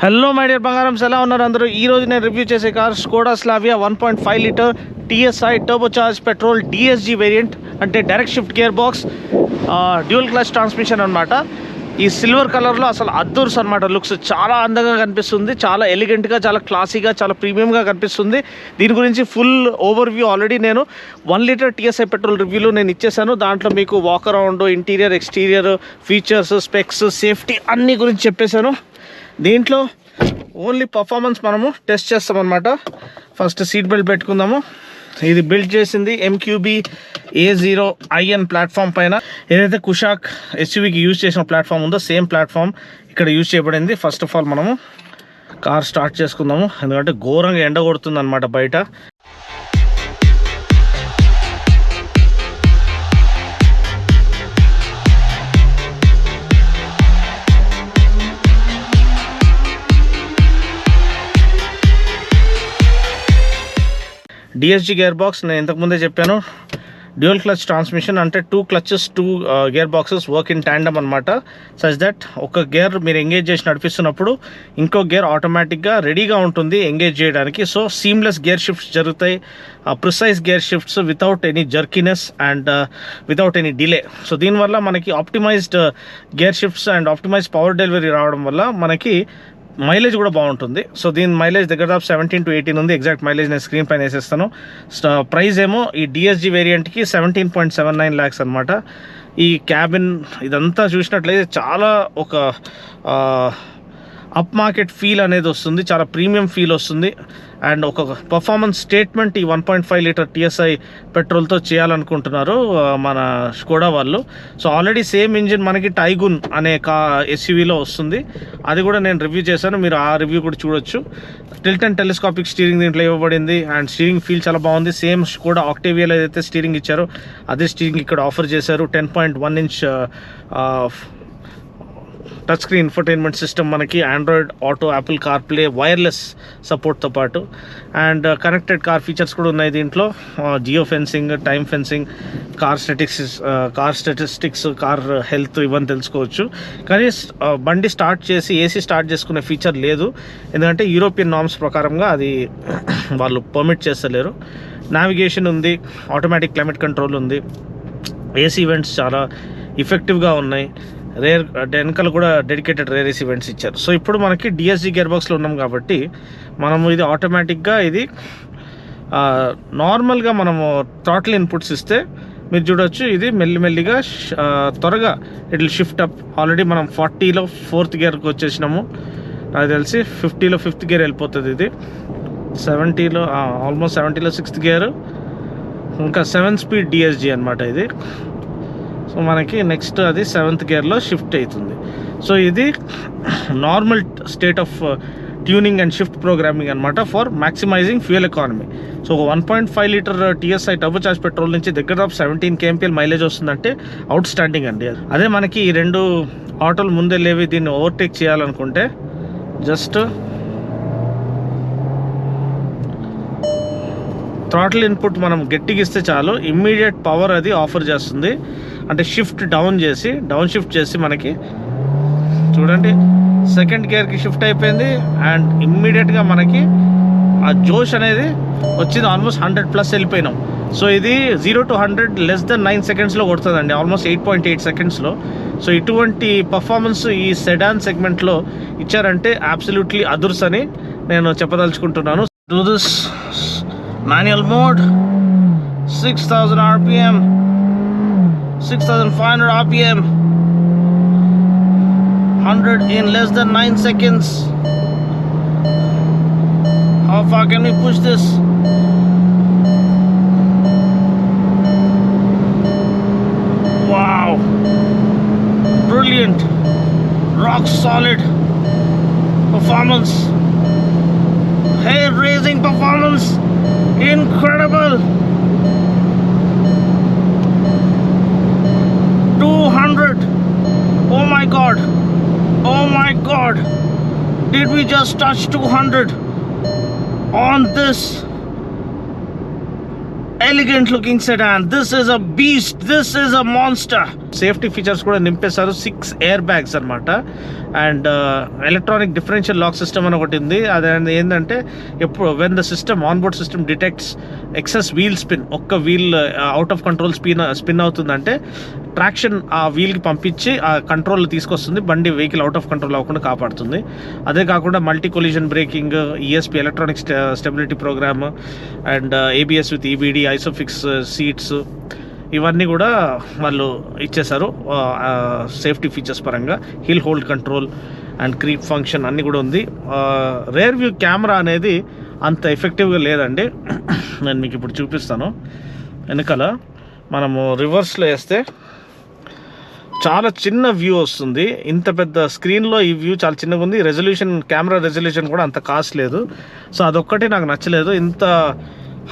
Hello my dear బంగారమ్స్, ఎలా ఉన్నారు అందరూ? ఈరోజు నేను రివ్యూ చేసే car Skoda Slavia 1.5 litre TSI turbocharge petrol DSG variant. అంటే direct shift gear box, dual clutch transmission అనమాట. ఈ సిల్వర్ కలర్లో అసలు అద్దూర్స్ అనమాట. లుక్స్ చాలా అందంగా కనిపిస్తుంది, చాలా ఎలిగెంట్గా, చాలా క్లాసీగా, చాలా ప్రీమియంగా కనిపిస్తుంది. దీని గురించి ఫుల్ ఓవర్వ్యూ ఆల్రెడీ నేను 1 లీటర్ TSI పెట్రోల్ రివ్యూలో నేను ఇచ్చేసాను. దాంట్లో మీకు walk around, interior, exterior, features, specs, safety అన్ని గురించి చెప్పేశాను. దీంట్లో ఓన్లీ పర్ఫార్మెన్స్ మనము టెస్ట్ చేస్తామన్నమాట. ఫస్ట్ సీట్ బెల్ట్ పెట్టుకుందాము. ఇది బిల్డ్ చేసింది MQB A0IN ప్లాట్ఫామ్ పైన. ఏదైతే కుషాక్ SUVకి యూజ్ చేసిన ప్లాట్ఫామ్ ఉందో సేమ్ ప్లాట్ఫామ్ ఇక్కడ యూజ్ చేయబడింది. ఫస్ట్ ఆఫ్ ఆల్ మనము కార్ స్టార్ట్ చేసుకుందాము, ఎందుకంటే ఘోరంగా ఎండ కొడుతుంది అనమాట బయట. DSG గేర్ బాక్స్ నేను ఇంతకుముందే చెప్పాను. డ్యూయల్ క్లచ్ ట్రాన్స్మిషన్ అంటే 2 clutches 2 gear boxes work in tandem అనమాట. సచ్ దట్ ఒక గేర్ మీరు ఎంగేజ్ చేసి నడిపిస్తున్నప్పుడు ఇంకో గేర్ ఆటోమేటిక్గా రెడీగా ఉంటుంది ఎంగేజ్ చేయడానికి. సో సీమ్లెస్ గేర్ షిఫ్ట్స్ జరుగుతాయి, precise gear shifts without any jerkiness and without any delay. So దీనివల్ల మనకి optimised gear shifts and optimised power delivery రావడం వల్ల మనకి మైలేజ్ కూడా బాగుంటుంది. సో దీని మైలేజ్ దగ్గర 17 to 18 ఉంది. ఎగ్జాక్ట్ మైలేజ్ నేను స్క్రీన్ పైన వేసేస్తాను. ప్రైస్ ఏమో ఈ DSG వేరియంట్కి 17.79 lakhs అనమాట. ఈ క్యాబిన్ ఇదంతా చూసినట్లయితే చాలా ఒక అప్ మార్కెట్ ఫీల్ అనేది వస్తుంది, చాలా ప్రీమియం ఫీల్ వస్తుంది. అండ్ ఒక పర్ఫార్మెన్స్ స్టేట్మెంట్ ఈ 1.5 లీటర్ TSI పెట్రోల్తో చేయాలనుకుంటున్నారు మన స్కోడా వాళ్ళు. సో ఆల్రెడీ సేమ్ ఇంజిన్ మనకి టైగున్ అనే SUVలో వస్తుంది. అది కూడా నేను రివ్యూ చేశాను, మీరు ఆ రివ్యూ కూడా చూడొచ్చు. టిల్ట్ అండ్ టెలిస్కోపిక్ స్టీరింగ్ దీంట్లో ఇవ్వబడింది అండ్ స్టీరింగ్ ఫీల్ చాలా బాగుంది. సేమ్ స్కోడా ఆక్టేవియాలో ఏదైతే స్టీరింగ్ ఇచ్చారో అదే స్టీరింగ్ ఇక్కడ ఆఫర్ చేశారు. 10.1 inch touch screen infotainment system, మనకి Android auto, Apple CarPlay, wireless సపోర్ట్తో పాటు అండ్ కనెక్టెడ్ కార్ ఫీచర్స్ కూడా ఉన్నాయి దీంట్లో. Geo fencing, time fencing, car statistics, car health ఇవన్నీ తెలుసుకోవచ్చు. కానీ బండి స్టార్ట్ చేసి AC స్టార్ట్ చేసుకునే ఫీచర్ లేదు, ఎందుకంటే యూరోపియన్ నార్మ్స్ ప్రకారంగా అది వాళ్ళు పర్మిట్ చేస్తలేరు. నావిగేషన్ ఉంది, ఆటోమేటిక్ క్లైమేట్ కంట్రోల్ ఉంది, AC ఈవెంట్స్ చాలా ఎఫెక్టివ్గా ఉన్నాయి. రేర్ వెనకాల కూడా డెడికేటెడ్ రేర్ AC ఈవెంట్స్ ఇచ్చారు. సో ఇప్పుడు మనకి DSG గేర్ బాక్స్లో ఉన్నాం కాబట్టి మనము ఇది ఆటోమేటిక్గా ఇది నార్మల్గా మనము థ్రాటిల్ ఇన్పుట్స్ ఇస్తే మీరు చూడొచ్చు, ఇది మెల్లిమెల్లిగా త్వరగా it will shift up. Already మనం 40లో 4th గేర్కి వచ్చేసినాము, నాకు తెలిసి 50లో 5th గేర్ వెళ్ళిపోతుంది. ఇది 70లో ఆల్మోస్ట్ 70లో 6th గేర్, ఇంకా 7 speed DSG అనమాట ఇది. సో మనకి నెక్స్ట్ అది 7th గేర్లో షిఫ్ట్ అవుతుంది. సో ఇది normal state of tuning and shift programming అనమాట for maximising fuel economy. So 1.5 litre TSI turbocharge petrol నుంచి దగ్గర 17 kmpl మైలేజ్ వస్తుందంటే అవుట్ స్టాండింగ్ అండి. అదే మనకి ఈ 2 ఆటోలు ముందెళ్ళేవి దీన్ని ఓవర్టేక్ చేయాలనుకుంటే జస్ట్ థ్రాటిల్ ఇన్పుట్ మనం గట్టిగా ఇస్తే చాలు, ఇమ్మీడియట్ పవర్ అది ఆఫర్ చేస్తుంది. అంటే షిఫ్ట్ డౌన్ షిఫ్ట్ చేసి మనకి చూడండి 2nd గేర్కి షిఫ్ట్ అయిపోయింది అండ్ ఇమ్మీడియట్గా మనకి ఆ జోష్ అనేది వచ్చింది. ఆల్మోస్ట్ 100+ వెళ్ళిపోయినాం. సో ఇది 0 to 100 less than 9 secondsలో కొడుతుందండి, ఆల్మోస్ట్ 8.8 secondsలో. సో ఇటువంటి పర్ఫార్మెన్స్ ఈ సెడాన్ సెగ్మెంట్లో ఇచ్చారంటే అబ్సల్యూట్లీ అదుర్స్ అని నేను చెప్పదలుచుకుంటున్నాను. Do this manual mode, 6000 RPM, 6500 RPM, 100 in less than 9 seconds. How far can we push this? Wow, brilliant, rock solid performance, hair raising performance, incredible. 200. Oh my god, oh my god, did we just touch 200 on this elegant looking sedan? This is a beast, this is a monster. Safety features కూడా నింపేశారు. 6 air bags అనమాట. And electronic differential lock system అని ఒకటి ఉంది. అది ఏంటంటే ఎప్పుడు when the system onboard system detects excess wheel spin, ఒక్క wheel out of control spin అవుతుందంటే ట్రాక్షన్ ఆ వీల్కి పంపించి ఆ కంట్రోల్ తీసుకొస్తుంది, బండి వెహికల్ అవుట్ ఆఫ్ కంట్రోల్ అవ్వకుండా కాపాడుతుంది. అదే కాకుండా multi collision braking, ESP electronic stability program, and ABS with EBD, Isofix seats, ఇవన్నీ కూడా వాళ్ళు ఇచ్చేశారు సేఫ్టీ ఫీచర్స్ పరంగా. Hill hold control and creep function అన్నీ కూడా ఉంది. రేర్ వ్యూ కెమెరా అనేది అంత ఎఫెక్టివ్గా లేదండి. నేను మీకు ఇప్పుడు చూపిస్తాను. వెనకాల మనము రివర్స్లో వేస్తే చాలా చిన్న వ్యూ వస్తుంది. ఇంత పెద్ద స్క్రీన్లో ఈ వ్యూ చాలా చిన్నగా ఉంది. రెజల్యూషన్, కెమెరా రెజల్యూషన్ కూడా అంత కాస్ట్ లేదు. సో అదొక్కటి నాకు నచ్చలేదు. ఇంత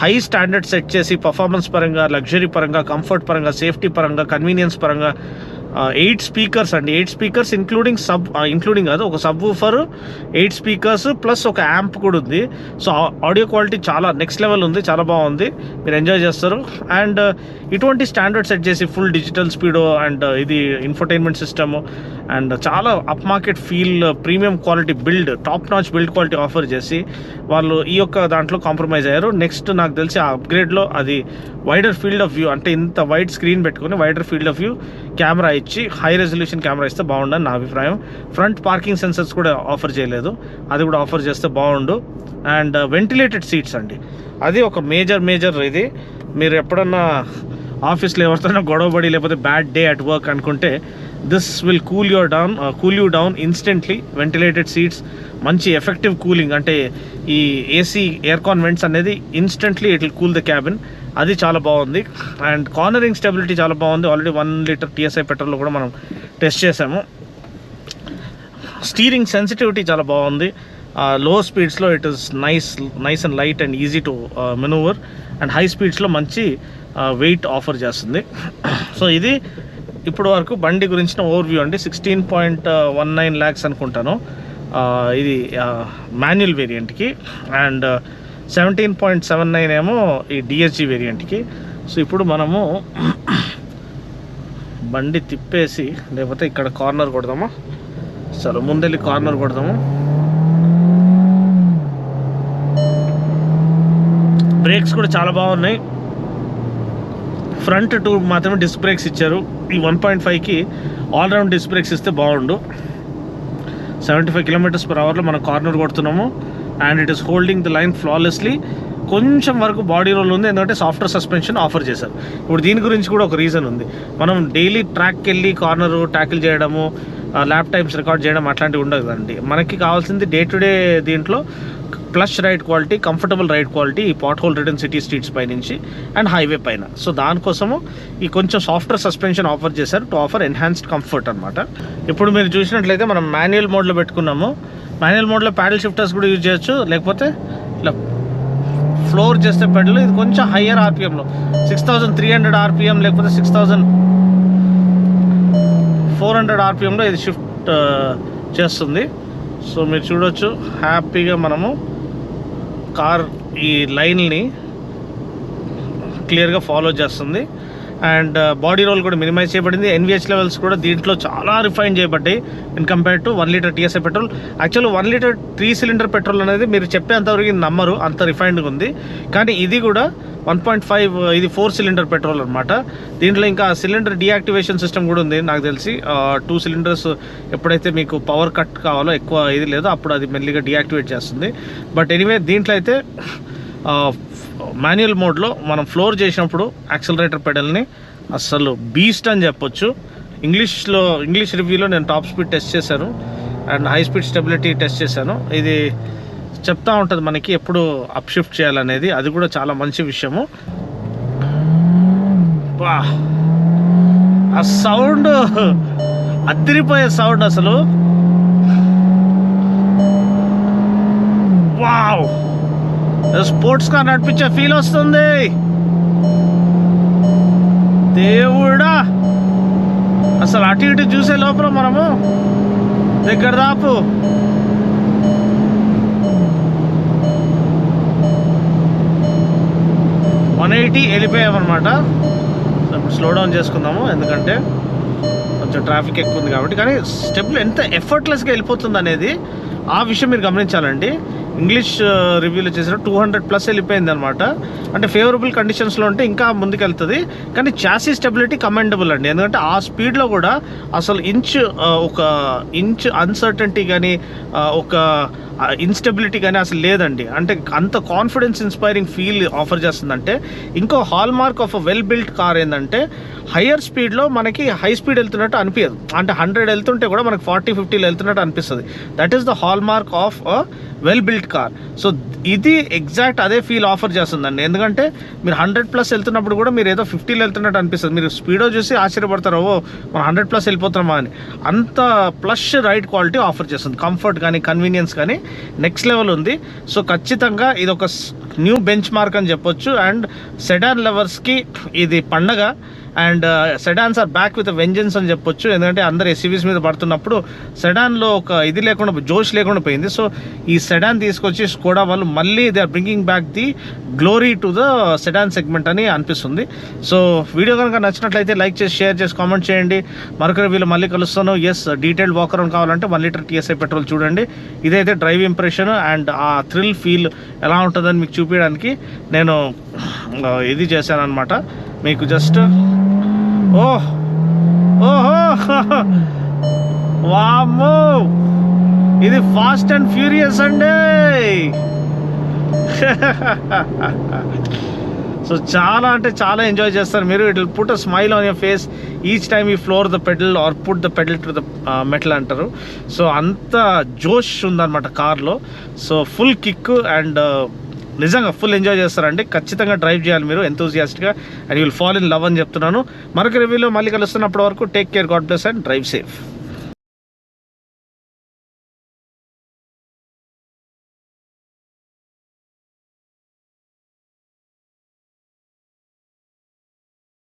హై స్టాండర్డ్ సెట్ చేసి పర్ఫార్మెన్స్ పరంగా, లగ్జరీ పరంగా, కంఫర్ట్ పరంగా, సేఫ్టీ పరంగా, కన్వీనియన్స్ పరంగా 8 స్పీకర్స్ అండి. 8 స్పీకర్స్ ఇంక్లూడింగ్ కాదు, ఒక సబ్ వూఫర్, 8 స్పీకర్స్ ప్లస్ ఒక యాంప్ కూడా ఉంది. సో ఆడియో క్వాలిటీ చాలా నెక్స్ట్ లెవెల్ ఉంది, చాలా బాగుంది, మీరు ఎంజాయ్ చేస్తారు. అండ్ ఇటువంటి స్టాండర్డ్ సెట్ చేసి ఫుల్ డిజిటల్ స్పీడో అండ్ ఇది ఇన్ఫర్టైన్మెంట్ సిస్టమ్ అండ్ చాలా up market feel, premium quality build, top notch build quality offer చేసి వాళ్ళు ఈ యొక్క దాంట్లో కాంప్రమైజ్ అయ్యారు. నెక్స్ట్ నాకు తెలిసి ఆ అప్గ్రేడ్లో అది వైడర్ ఫీల్డ్ ఆఫ్ వ్యూ, అంటే ఇంత వైడ్ స్క్రీన్ పెట్టుకుని wider field of view camera ఇచ్చి హై రెజల్యూషన్ కెమెరా ఇస్తే బాగుండని నా అభిప్రాయం. ఫ్రంట్ పార్కింగ్ సెన్సర్స్ కూడా ఆఫర్ చేయలేదు, అది కూడా ఆఫర్ చేస్తే బాగుండు. అండ్ వెంటిలేటెడ్ సీట్స్ అండి, అది ఒక మేజర్ ఇది. మీరు ఎప్పుడన్నా ఆఫీస్లో ఎవరితోనైనా గొడవపడి లేకపోతే బ్యాడ్ డే అట్ వర్క్ అనుకుంటే this will cool you down instantly. Ventilated seats, మంచి ఎఫెక్టివ్ కూలింగ్, అంటే ఈ ఏసీ ఎయిర్ కాన్ వెంట్స్ అనేది instantly it will cool the cabin, అది చాలా బాగుంది. అండ్ కార్నరింగ్ స్టెబిలిటీ చాలా బాగుంది. ఆల్రెడీ 1 లీటర్ TSI పెట్రోల్లో కూడా మనం టెస్ట్ చేసాము. స్టీరింగ్ సెన్సిటివిటీ చాలా బాగుంది. లో స్పీడ్స్లో it is nice and light and easy to manoeuvre. And high స్పీడ్స్లో మంచి వెయిట్ ఆఫర్ చేస్తుంది. సో ఇది ఇప్పుడు వరకు బండి గురించిన ఓవర్వ్యూ అండి. 16.19 lakhs అనుకుంటాను ఇది మాన్యువల్ వేరియంట్కి, అండ్ 17.79 ఏమో ఈ DSG వేరియంట్కి. సో ఇప్పుడు మనము బండి తిప్పేసి, లేకపోతే ఇక్కడ కార్నర్ కొడదామా, సరే ముందెళ్ళి కార్నర్ కొడదాము. బ్రేక్స్ కూడా చాలా బాగున్నాయి. ఫ్రంట్ 2 మాత్రమే డిస్క్ బ్రేక్స్ ఇచ్చారు. ఈ 1.5కి ఆల్రౌండ్ డిస్క్ బ్రేక్స్ ఇస్తే బాగుండు. 75 km/hలో మనం కార్నర్ కొడుతున్నాము. And it is holding the line flawlessly. కొంచెం వరకు బాడీ రోల్ ఉంది, ఎందుకంటే సాఫ్ట్వేర్ సస్పెన్షన్ ఆఫర్ చేశారు. ఇప్పుడు దీని గురించి కూడా ఒక రీజన్ ఉంది. మనం డైలీ ట్రాక్కి వెళ్ళి కార్నర్ ట్యాకిల్ చేయడము, ల్యాప్ టైమ్స్ రికార్డ్ చేయడం అట్లాంటివి ఉండదు అండి. మనకి కావాల్సింది డే టు డే దీంట్లో plus ride quality, comfortable ride quality, ఈ pothole ridden city streets పై నుంచి అండ్ హైవే పైన. సో దానికోసము ఈ కొంచెం సాఫ్ట్వేర్ సస్పెన్షన్ ఆఫర్ చేశారు టు ఆఫర్ ఎన్హాన్స్డ్ కంఫర్ట్ అనమాట. ఇప్పుడు మీరు చూసినట్లయితే మనం మాన్యువల్ మోడ్లో పెట్టుకున్నాము. మాన్యువల్ మోడ్లో ప్యాడల్ షిఫ్టర్స్ కూడా యూజ్ చేయొచ్చు, లేకపోతే ఇలా ఫ్లోర్ చేస్తే పెడల్. ఇది కొంచెం హయ్యర్ ఆర్పిఎంలో 6300 RPM లేకపోతే 6400 RPMలో ఇది షిఫ్ట్ చేస్తుంది. సో మీరు చూడొచ్చు, హ్యాపీగా మనము కార్ ఈ లైన్ని క్లియర్గా ఫాలో చేస్తుంది. అండ్ బాడీ రోల్ కూడా మినిమైజ్ చేయబడింది. NVH లెవెల్స్ కూడా దీంట్లో చాలా రిఫైన్ చేయబడ్డాయి in compare to 1 litre TSI petrol. Actually 1 litre 3 cylinder petrol అనేది మీరు చెప్పేంతవరకు నమ్మరు, అంత రిఫైన్డ్గా ఉంది. కానీ ఇది కూడా 1.5, ఇది 4 సిలిండర్ పెట్రోల్ అనమాట. దీంట్లో ఇంకా సిలిండర్ డీయాక్టివేషన్ సిస్టమ్ కూడా ఉంది నాకు తెలిసి. 2 సిలిండర్స్ ఎప్పుడైతే మీకు పవర్ కట్ కావాలో, ఎక్కువ ఇది లేదో, అప్పుడు అది మెల్లిగా డీయాక్టివేట్ చేస్తుంది. బట్ ఎనీవే దీంట్లో అయితే మాన్యువల్ మోడ్లో మనం ఫ్లోర్ చేసినప్పుడు యాక్సిలరేటర్ పెడల్ని అసలు బీస్ట్ అని చెప్పొచ్చు. ఇంగ్లీష్ రివ్యూలో నేను టాప్ స్పీడ్ టెస్ట్ చేశాను and high speed stability test చేశాను. ఇది చెప్తా ఉంటుంది మనకి ఎప్పుడు అప్ షిఫ్ట్ చేయాలనేది, అది కూడా చాలా మంచి విషయము. ఆ సౌండ్ అదిరిపోయే సౌండ్ అసలు. వావ్, స్పోర్ట్స్ కార్ నడిపించే ఫీల్ వస్తుంది. దేవుడా, అసలు అటు ఇటు చూసే లోపల మనము దగ్గర దాపు 180 వెళ్ళిపోయామన్నమాట. సో ఇప్పుడు స్లో డౌన్ చేసుకుందాము, ఎందుకంటే కొంచెం ట్రాఫిక్ ఎక్కువ ఉంది కాబట్టి. కానీ స్టెప్లు ఎంత ఎఫర్ట్లెస్గా వెళ్ళిపోతుంది అనేది ఆ విషయం మీరు గమనించాలండి. ఇంగ్లీష్ రివ్యూలో చేసిన 200+ వెళ్ళిపోయింది అనమాట. అంటే ఫేవరబుల్ కండిషన్స్లో ఉంటే ఇంకా ముందుకు వెళ్తుంది. కానీ చాసీ స్టెబిలిటీ కమెండబుల్ అండి. ఎందుకంటే ఆ స్పీడ్లో కూడా అసలు ఒక ఇంచ్ అన్సర్టనిటీ కానీ ఒక ఇన్స్టెబిలిటీ కానీ అసలు లేదండి. అంటే అంత కాన్ఫిడెన్స్ ఇన్స్పైరింగ్ ఫీల్ ఆఫర్ చేస్తుందంటే. ఇంకో hall mark of a well built car ఏంటంటే హయ్యర్ స్పీడ్లో మనకి హై స్పీడ్ వెళ్తున్నట్టు అనిపించదు. అంటే 100 వెళ్తుంటే కూడా మనకి 40-50 వెళ్తున్నట్టు అనిపిస్తుంది. That is the hall mark of a well built car. So ఇది ఎగ్జాక్ట్ అదే ఫీల్ ఆఫర్ చేస్తుందండి. ఎందుకంటే మీరు 100+ వెళ్తున్నప్పుడు కూడా మీరు ఏదో 50 వెళ్తున్నట్టు అనిపిస్తుంది. మీరు స్పీడో చూసి ఆశ్చర్యపడతారు, ఓ మనం 100+ వెళ్ళిపోతున్నామా అని. అంత ప్లస్ రైడ్ క్వాలిటీ ఆఫర్ చేస్తుంది. కంఫర్ట్ కానీ కన్వీనియన్స్ కానీ నెక్స్ట్ లెవెల్ ఉంది. సో ఖచ్చితంగా ఇది ఒక న్యూ బెంచ్ మార్క్ అని చెప్పొచ్చు. అండ్ సెడాన్ లవర్స్కి ఇది పండగ. And sedans are back with vengeance అని చెప్పొచ్చు. ఎందుకంటే అందరు ఎస్యూవీస్ మీద పడుతున్నప్పుడు సెడాన్లో ఒక ఇది లేకుండా, జోష్ లేకుండా పోయింది. సో ఈ సెడాన్ తీసుకొచ్చి స్కోడా వాళ్ళు మళ్ళీ they are bringing back the glory to the sedan segment అని అనిపిస్తుంది. సో వీడియో కనుక నచ్చినట్లయితే లైక్ చేసి, షేర్ చేసి, కామెంట్ చేయండి. మరొక రివ్యూలో మళ్ళీ కలుస్తాను. డీటెయిల్డ్ వాక్ అరౌండ్ కావాలంటే 1 లీటర్ TSI పెట్రోల్ చూడండి. ఇదైతే డ్రైవ్ ఇంప్రెషన్ అండ్ ఆ థ్రిల్ ఫీల్ ఎలా ఉంటుందని మీకు చూపించడానికి నేను ఇది చేశాను అనమాట. మీకు జస్ట్ వామ్మో, ఇది ఫాస్ట్ అండ్ ఫ్యూరియస్ అండి. సో చాలా అంటే చాలా ఎంజాయ్ చేస్తారు మీరు. It will put a smile on your face each time you floor the pedal or put the pedal to the metal అంటారు. సో అంత జోష్ ఉందన్నమాట కార్లో. సో ఫుల్ కిక్ అండ్ నిజంగా ఫుల్ ఎంజాయ్ చేస్తారండి. ఖచ్చితంగా డ్రైవ్ చేయాలి మీరు ఎంతూజియాస్ట్గా and you will fall in love అని చెప్తున్నాను. మరొక రివ్యూలో మళ్ళీ కలుస్తున్నప్పటి వరకు take care, God bless and drive safe.